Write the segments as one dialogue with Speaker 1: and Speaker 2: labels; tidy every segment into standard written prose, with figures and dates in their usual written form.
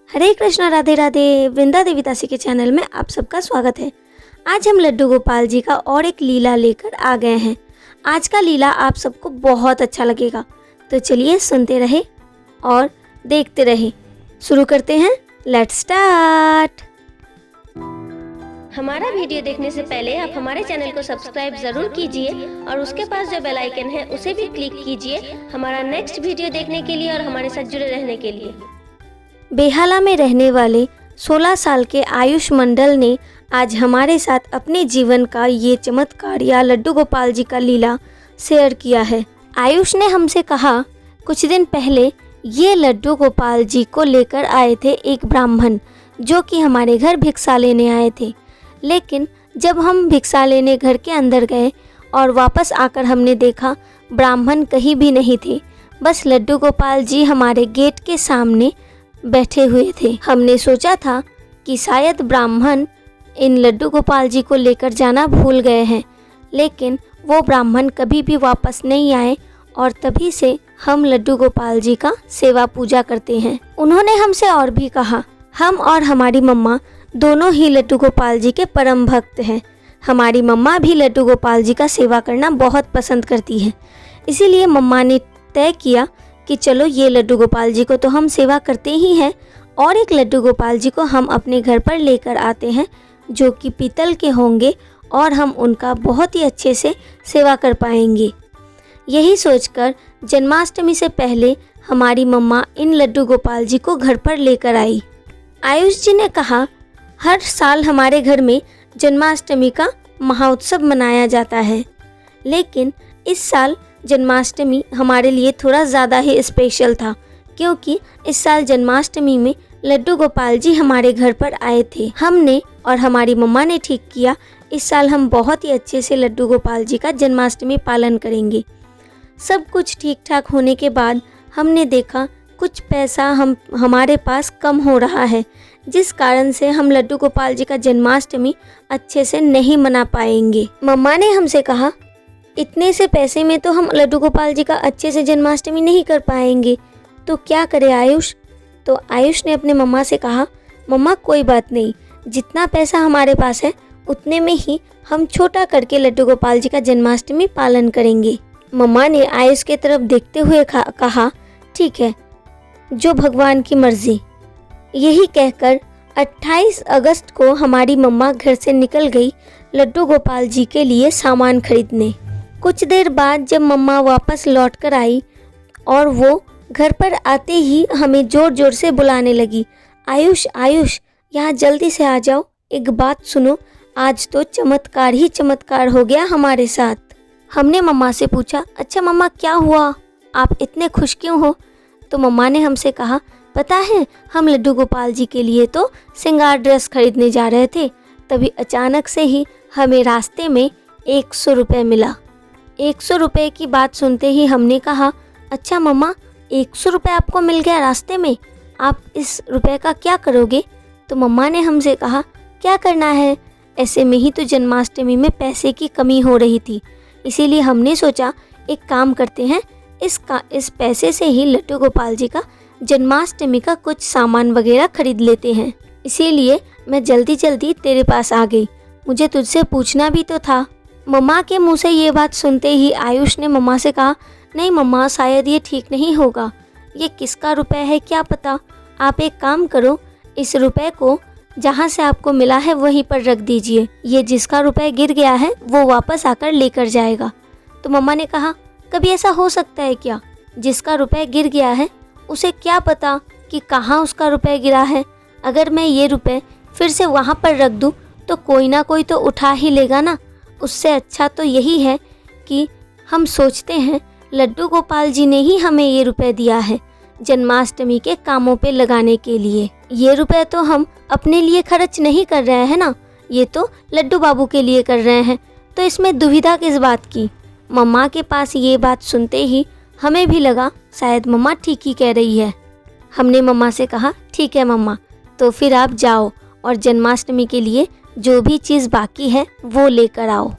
Speaker 1: हरे कृष्णा, राधे राधे। वृंदा देवी दासी के चैनल में आप सबका स्वागत है। आज हम लड्डू गोपाल जी का और एक लीला लेकर आ गए हैं। आज का लीला आप सबको बहुत अच्छा लगेगा, तो चलिए सुनते रहे और देखते रहे। शुरू करते हैं, लेट्स स्टार्ट।
Speaker 2: हमारा वीडियो देखने से पहले आप हमारे चैनल को सब्सक्राइब जरूर कीजिए और उसके पास जो बेल आइकन है उसे भी क्लिक कीजिए हमारा नेक्स्ट वीडियो देखने के लिए और हमारे साथ जुड़े रहने के लिए।
Speaker 1: बेहाला में रहने वाले 16 साल के आयुष मंडल ने आज हमारे साथ अपने जीवन का ये चमत्कार या लड्डू गोपाल जी का लीला शेयर किया है। आयुष ने हमसे कहा, कुछ दिन पहले ये लड्डू गोपाल जी को लेकर आए थे एक ब्राह्मण, जो कि हमारे घर भिक्षा लेने आए थे। लेकिन जब हम भिक्षा लेने घर के अंदर गए और वापस आकर हमने देखा ब्राह्मण कहीं भी नहीं थे, बस लड्डू गोपाल जी हमारे गेट के सामने बैठे हुए थे। हमने सोचा था कि शायद ब्राह्मण इन लड्डू गोपाल जी को लेकर जाना भूल गए हैं, लेकिन वो ब्राह्मण कभी भी वापस नहीं आए और तभी से हम लड्डू गोपाल जी का सेवा पूजा करते हैं। उन्होंने हमसे और भी कहा, हम और हमारी मम्मा दोनों ही लड्डू गोपाल जी के परम भक्त हैं। हमारी मम्मा भी लड्डू गोपाल जी का सेवा करना बहुत पसंद करती है, इसीलिए मम्मा ने तय किया कि चलो ये लड्डू गोपाल जी को तो हम सेवा करते ही हैं और एक लड्डू गोपाल जी को हम अपने घर पर लेकर आते हैं, जो कि पीतल के होंगे और हम उनका बहुत ही अच्छे से सेवा कर पाएंगे। यही सोचकर जन्माष्टमी से पहले हमारी मम्मा इन लड्डू गोपाल जी को घर पर लेकर आई। आयुष जी ने कहा, हर साल हमारे घर में जन्माष्टमी का महोत्सव मनाया जाता है, लेकिन इस साल जन्माष्टमी हमारे लिए थोड़ा ज़्यादा ही स्पेशल था, क्योंकि इस साल जन्माष्टमी में लड्डू गोपाल जी हमारे घर पर आए थे। हमने और हमारी मम्मा ने ठीक किया, इस साल हम बहुत ही अच्छे से लड्डू गोपाल जी का जन्माष्टमी पालन करेंगे। सब कुछ ठीक ठाक होने के बाद हमने देखा कुछ पैसा हमारे पास कम हो रहा है, जिस कारण से हम लड्डू गोपाल जी का जन्माष्टमी अच्छे से नहीं मना पाएंगे। मम्मा ने हमसे कहा, इतने से पैसे में तो हम लड्डू गोपाल जी का अच्छे से जन्माष्टमी नहीं कर पाएंगे, तो क्या करें आयुष? तो आयुष ने अपने मम्मा से कहा, मम्मा कोई बात नहीं, जितना पैसा हमारे पास है उतने में ही हम छोटा करके लड्डू गोपाल जी का जन्माष्टमी पालन करेंगे। मम्मा ने आयुष की तरफ देखते हुए कहा, ठीक है, जो भगवान की मर्जी। यही कहकर 28 अगस्त को हमारी मम्मा घर से निकल गई लड्डू गोपाल जी के लिए सामान खरीदने। कुछ देर बाद जब मम्मा वापस लौट कर आई और वो घर पर आते ही हमें ज़ोर ज़ोर से बुलाने लगी, आयुष आयुष, यहाँ जल्दी से आ जाओ, एक बात सुनो, आज तो चमत्कार ही चमत्कार हो गया हमारे साथ। हमने मम्मा से पूछा, अच्छा मम्मा क्या हुआ, आप इतने खुश क्यों हो? तो मम्मा ने हमसे कहा, पता है हम लड्डू गोपाल जी के लिए तो श्रृंगार ड्रेस खरीदने जा रहे थे, तभी अचानक से ही हमें रास्ते में 100 रुपये मिला। 100 रुपये की बात सुनते ही हमने कहा, अच्छा मम्मा 100 रुपये आपको मिल गया रास्ते में, आप इस रुपये का क्या करोगे? तो मम्मा ने हमसे कहा, क्या करना है, ऐसे में ही तो जन्माष्टमी में पैसे की कमी हो रही थी, इसीलिए हमने सोचा एक काम करते हैं, इस पैसे से ही लड्डू गोपाल जी का जन्माष्टमी का कुछ सामान वगैरह खरीद लेते हैं। इसीलिए मैं जल्दी जल्दी तेरे पास आ गई, मुझे तुझसे पूछना भी तो था। मम्मा के मुंह से ये बात सुनते ही आयुष ने मम्मा से कहा, नहीं मम्मा, शायद ये ठीक नहीं होगा, ये किसका रुपए है क्या पता, आप एक काम करो, इस रुपए को जहाँ से आपको मिला है वहीं पर रख दीजिए, ये जिसका रुपए गिर गया है वो वापस आकर लेकर जाएगा। तो मम्मा ने कहा, कभी ऐसा हो सकता है क्या, जिसका रुपए गिर गया है उसे क्या पता कि कहाँ उसका रुपए गिरा है, अगर मैं ये रुपए फिर से वहाँ पर रख दूँ तो कोई ना कोई तो उठा ही लेगा ना। उससे अच्छा तो यही है कि हम सोचते हैं लड्डू गोपाल जी ने ही हमें ये रुपए दिया है जन्माष्टमी के कामों पे लगाने के लिए। ये रुपए तो हम अपने लिए खर्च नहीं कर रहे हैं ना, ये तो लड्डू बाबू के लिए कर रहे हैं, तो इसमें दुविधा किस बात की। मम्मा के पास ये बात सुनते ही हमें भी लगा शायद मम्मा ठीक ही कह रही है। हमने मम्मा से कहा, ठीक है मम्मा, तो फिर आप जाओ और जन्माष्टमी के लिए जो भी चीज़ बाकी है वो लेकर आओ।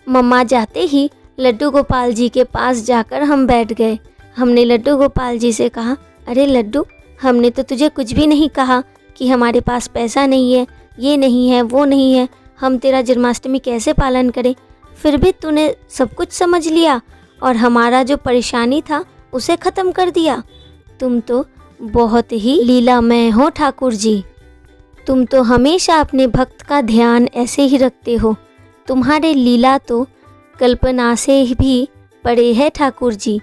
Speaker 1: मम्मा जाते ही लड्डू गोपाल जी के पास जाकर हम बैठ गए। हमने लड्डू गोपाल जी से कहा, अरे लड्डू, हमने तो तुझे कुछ भी नहीं कहा कि हमारे पास पैसा नहीं है, ये नहीं है, वो नहीं है, हम तेरा जन्माष्टमी कैसे पालन करें। फिर भी तूने सब कुछ समझ लिया और हमारा जो परेशानी था उसे ख़त्म कर दिया। तुम तो बहुत ही लीलामय हो ठाकुर जी। तुम तो हमेशा अपने भक्त का ध्यान ऐसे ही रखते हो। तुम्हारे लीला तो कल्पना से भी परे है ठाकुर जी।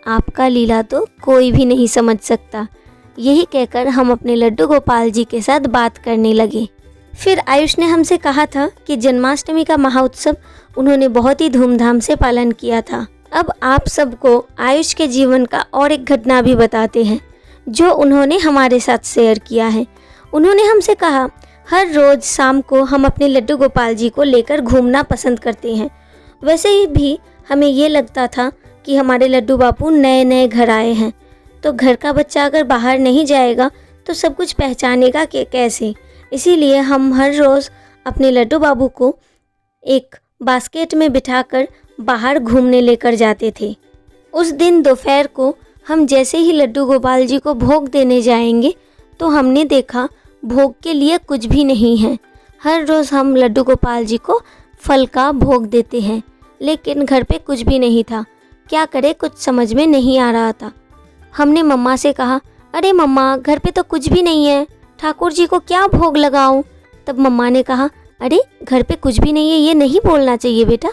Speaker 1: आपका लीला तो कोई भी नहीं समझ सकता। यही कहकर हम अपने लड्डू गोपाल जी के साथ बात करने लगे। फिर आयुष ने हमसे कहा था कि जन्माष्टमी का महाउत्सव उन्होंने बहुत ही धूमधाम से पालन किया था। अब आप सबको आयुष के जीवन का और एक घटना भी बताते हैं जो उन्होंने हमारे साथ शेयर किया है। उन्होंने हमसे कहा, हर रोज़ शाम को हम अपने लड्डू गोपाल जी को लेकर घूमना पसंद करते हैं। वैसे ही भी हमें ये लगता था कि हमारे लड्डू बापू नए नए घर आए हैं, तो घर का बच्चा अगर बाहर नहीं जाएगा तो सब कुछ पहचानेगा कि कैसे। इसीलिए हम हर रोज़ अपने लड्डू बाबू को एक बास्केट में बिठाकर बाहर घूमने लेकर जाते थे। उस दिन दोपहर को हम जैसे ही लड्डू गोपाल जी को भोग देने जाएंगे तो हमने देखा भोग के लिए कुछ भी नहीं है। हर रोज़ हम लड्डू गोपाल जी को फल का भोग देते हैं, लेकिन घर पे कुछ भी नहीं था। क्या करें, कुछ समझ में नहीं आ रहा था। हमने मम्मा से कहा, अरे मम्मा, घर पे तो कुछ भी नहीं है, ठाकुर जी को क्या भोग लगाऊं? तब मम्मा ने कहा, अरे घर पे कुछ भी नहीं है, ये नहीं बोलना चाहिए बेटा,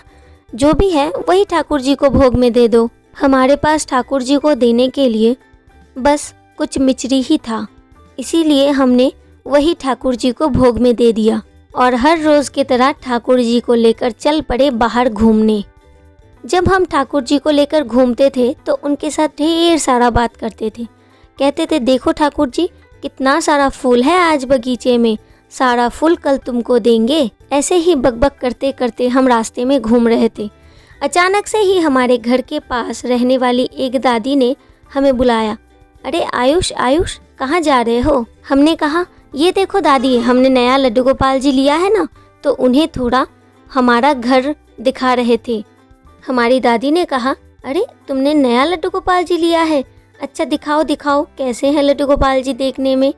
Speaker 1: जो भी है वही ठाकुर जी को भोग में दे दो। हमारे पास ठाकुर जी को देने के लिए बस कुछ मिचरी ही था, इसीलिए हमने वही ठाकुर जी को भोग में दे दिया और हर रोज़ की तरह ठाकुर जी को लेकर चल पड़े बाहर घूमने। जब हम ठाकुर जी को लेकर घूमते थे तो उनके साथ ढेर सारा बात करते थे। कहते थे, देखो ठाकुर जी, कितना सारा फूल है आज बगीचे में, सारा फूल कल तुमको देंगे। ऐसे ही बकबक करते करते हम रास्ते में घूम रहे थे। अचानक से ही हमारे घर के पास रहने वाली एक दादी ने हमें बुलाया, अरे आयुष, आयुष, कहाँ जा रहे हो? हमने कहा, ये देखो दादी, हमने नया लड्डू गोपाल जी लिया है ना। तो उन्हें थोड़ा हमारा घर दिखा रहे थे। हमारी दादी ने कहा, अरे तुमने नया लड्डू गोपाल जी लिया है? अच्छा दिखाओ दिखाओ, कैसे हैं लड्डू गोपाल जी देखने में?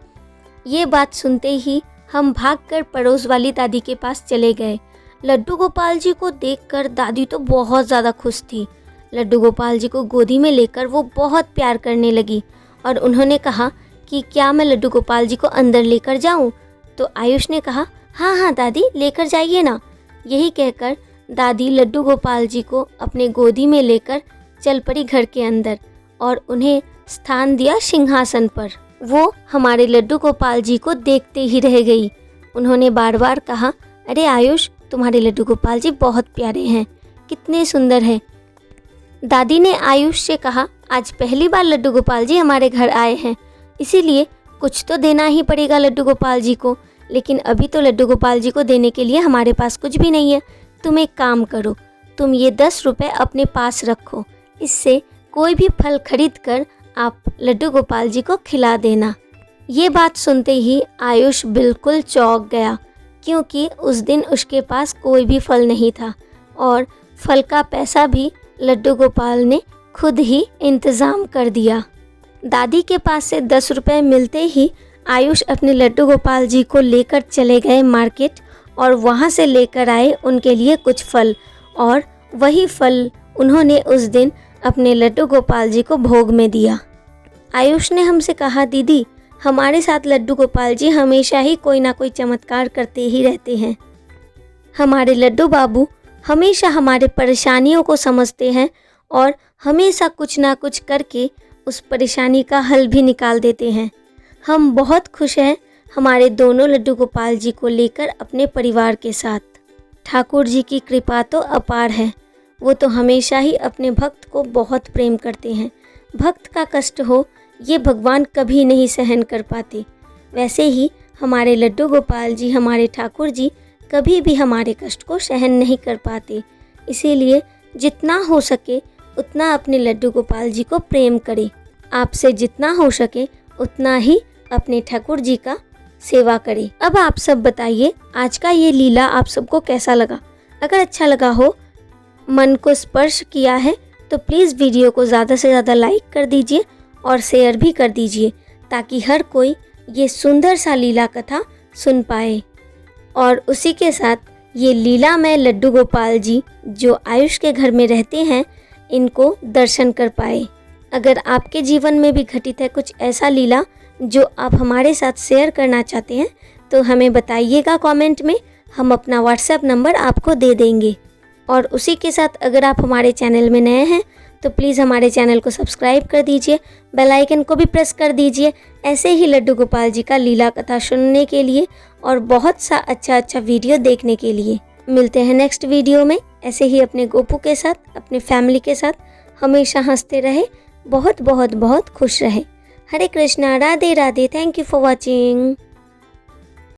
Speaker 1: ये बात सुनते ही हम भागकर पड़ोस वाली दादी के पास चले गए। लड्डू गोपाल जी को देखकर दादी तो बहुत ज़्यादा खुश थी। लड्डू गोपाल जी को गोदी में लेकर वो बहुत प्यार करने लगी और उन्होंने कहा कि क्या मैं लड्डू गोपाल जी को अंदर लेकर जाऊं? तो आयुष ने कहा, हाँ हाँ दादी, लेकर जाइए ना। यही कहकर दादी लड्डू गोपाल जी को अपने गोदी में लेकर चल पड़ी घर के अंदर और उन्हें स्थान दिया सिंहासन पर। वो हमारे लड्डू गोपाल जी को देखते ही रह गई। उन्होंने बार बार कहा, अरे आयुष, तुम्हारे लड्डू गोपाल जी बहुत प्यारे हैं, कितने सुंदर हैं। दादी ने आयुष से कहा, आज पहली बार लड्डू गोपाल जी हमारे घर आए हैं, इसीलिए कुछ तो देना ही पड़ेगा लड्डू गोपाल जी को। लेकिन अभी तो लड्डू गोपाल जी को देने के लिए हमारे पास कुछ भी नहीं है। तुम एक काम करो, तुम ये 10 रुपये अपने पास रखो, इससे कोई भी फल खरीद कर आप लड्डू गोपाल जी को खिला देना। ये बात सुनते ही आयुष बिल्कुल चौंक गया, क्योंकि उस दिन उसके पास कोई भी फल नहीं था और फल का पैसा भी लड्डू गोपाल ने खुद ही इंतज़ाम कर दिया। दादी के पास से 10 रुपये मिलते ही आयुष अपने लड्डू गोपाल जी को लेकर चले गए मार्केट और वहाँ से लेकर आए उनके लिए कुछ फल, और वही फल उन्होंने उस दिन अपने लड्डू गोपाल जी को भोग में दिया। आयुष ने हमसे कहा, दीदी, हमारे साथ लड्डू गोपाल जी हमेशा ही कोई ना कोई चमत्कार करते ही रहते हैं। हमारे लड्डू बाबू हमेशा हमारे परेशानियों को समझते हैं और हमेशा कुछ ना कुछ करके उस परेशानी का हल भी निकाल देते हैं। हम बहुत खुश हैं हमारे दोनों लड्डू गोपाल जी को लेकर अपने परिवार के साथ। ठाकुर जी की कृपा तो अपार है, वो तो हमेशा ही अपने भक्त को बहुत प्रेम करते हैं। भक्त का कष्ट हो ये भगवान कभी नहीं सहन कर पाते। वैसे ही हमारे लड्डू गोपाल जी, हमारे ठाकुर जी कभी भी हमारे कष्ट को सहन नहीं कर पाते। इसीलिए जितना हो सके उतना अपने लड्डू गोपाल जी को प्रेम करें। आपसे जितना हो सके उतना ही अपने ठाकुर जी का सेवा करें। अब आप सब बताइए, आज का ये लीला आप सबको कैसा लगा? अगर अच्छा लगा हो, मन को स्पर्श किया है, तो प्लीज़ वीडियो को ज़्यादा से ज़्यादा लाइक कर दीजिए और शेयर भी कर दीजिए, ताकि हर कोई ये सुंदर सा लीला कथा सुन पाए। और उसी के साथ ये लीला में लड्डू गोपाल जी जो आयुष के घर में रहते हैं इनको दर्शन कर पाए। अगर आपके जीवन में भी घटित है कुछ ऐसा लीला जो आप हमारे साथ शेयर करना चाहते हैं तो हमें बताइएगा कमेंट में, हम अपना व्हाट्सएप नंबर आपको दे देंगे। और उसी के साथ अगर आप हमारे चैनल में नए हैं तो प्लीज़ हमारे चैनल को सब्सक्राइब कर दीजिए, बेल आइकन को भी प्रेस कर दीजिए ऐसे ही लड्डू गोपाल जी का लीला कथा सुनने के लिए और बहुत सा अच्छा वीडियो देखने के लिए। मिलते हैं नेक्स्ट वीडियो में ऐसे ही अपने गोपू के साथ, अपने फैमिली के साथ। हमेशा हंसते रहे, बहुत बहुत बहुत खुश रहे। Hare Krishna, Radhe Radhe. Thank you for watching.